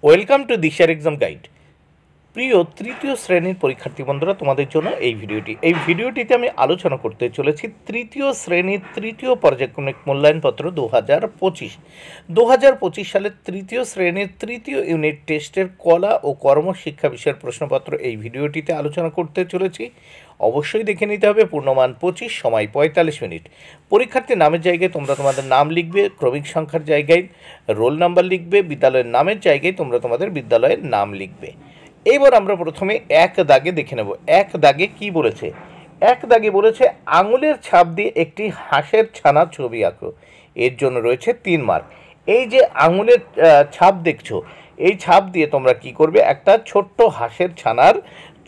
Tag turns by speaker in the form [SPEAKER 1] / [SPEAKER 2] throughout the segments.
[SPEAKER 1] Welcome to দিশার exam guide. প্রিয় তৃতীয় শ্রেণীর পরীক্ষার্থী বন্ধুরা, তোমাদের জন্য এই ভিডিওটিতে আমি আলোচনা করতে চলেছি তৃতীয় শ্রেণীর তৃতীয় পর্যায়ক্রমিক মূল্যায়নপত্র 2025 সালের তৃতীয় শ্রেণীর তৃতীয় ইউনিট টেস্টের কলা ও কর্মশিক্ষা বিষয়ের প্রশ্নপত্র এই ভিডিওটিতে আলোচনা করতে চলেছি। অবশ্যই দেখে নিতে হবে। পূর্ণমান 25, সময় 45 মিনিট। পরীক্ষার্থীর নামের জায়গায় তোমরা তোমাদের নাম লিখবে, ক্রমিক সংখ্যার জায়গায় রোল নাম্বার লিখবে, বিদ্যালয়ের নামের জায়গায় তোমরা তোমাদের বিদ্যালয়ের নাম লিখবে। এবার আমরা প্রথমে এক দাগে দেখে নেব। এক দাগে কি বলেছে? এক দাগে বলেছে আঙুলের ছাপ দিয়ে একটি হাঁসের ছানার ছবি আঁকো। এর জন্য রয়েছে 3 মার্ক। এই যে আঙুলের ছাপ দেখছো, এই ছাপ দিয়ে তোমরা কি করবে? একটা ছোট্ট হাঁসের ছানার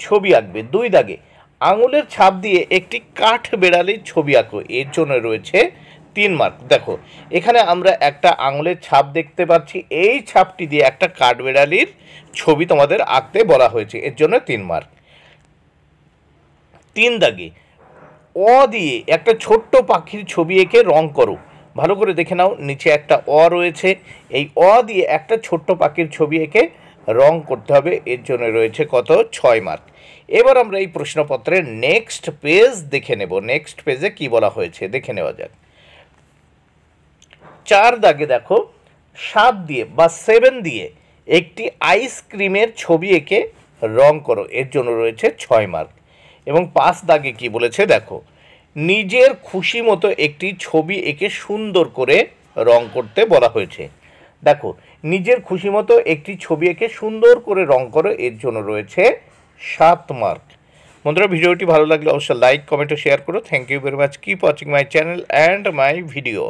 [SPEAKER 1] ছবি আঁকবে। 2 দাগে আঙুলের ছাপ দিয়ে একটি কাঠ বেড়ালির ছবি আঁকো। এর জন্য রয়েছে 3 মার্ক। দেখো, এখানে আমরা একটা আঙুলের ছাপ দেখতে পাচ্ছি। এই ছাপটি দিয়ে একটা কাঠবেড়ালির ছবি তোমাদের আঁকতে বলা হয়েছে, এর জন্য 3 মার্ক। 3 দাগে অ দিয়ে একটা ছোট্ট পাখির ছবি এঁকে রং করো। ভালো করে দেখে নাও, নিচে একটা অ রয়েছে। এই অ দিয়ে একটা ছোট্ট পাখির ছবি এঁকে রং করতে হবে, এর জন্য রয়েছে কত? 6 মার্ক। এবার আমরা এই প্রশ্নপত্রের নেক্সট পেজ দেখে নেব। নেক্সট পেজে কি বলা হয়েছে দেখে নেওয়া যাক। 4 দাগে দেখো 7 দিয়ে বা 7 দিয়ে একটি আইসক্রিমের ছবি এঁকে রং করো। এর জন্য রয়েছে 6 মার্ক। এবং 5 দাগে কি বলেছে দেখো, নিজের খুশি মতো একটি ছবি এঁকে সুন্দর করে রং করতে বলা হয়েছে। দেখো, নিজের খুশি মতো একটি ছবি এঁকে সুন্দর করে রং করো। এর জন্য রয়েছে 7 মার্ক। বন্ধুরা, ভিডিওটি ভালো লাগলে অবশ্যই লাইক, কমেন্ট ও শেয়ার করো। Thank you very much. Keep watching my channel and my video.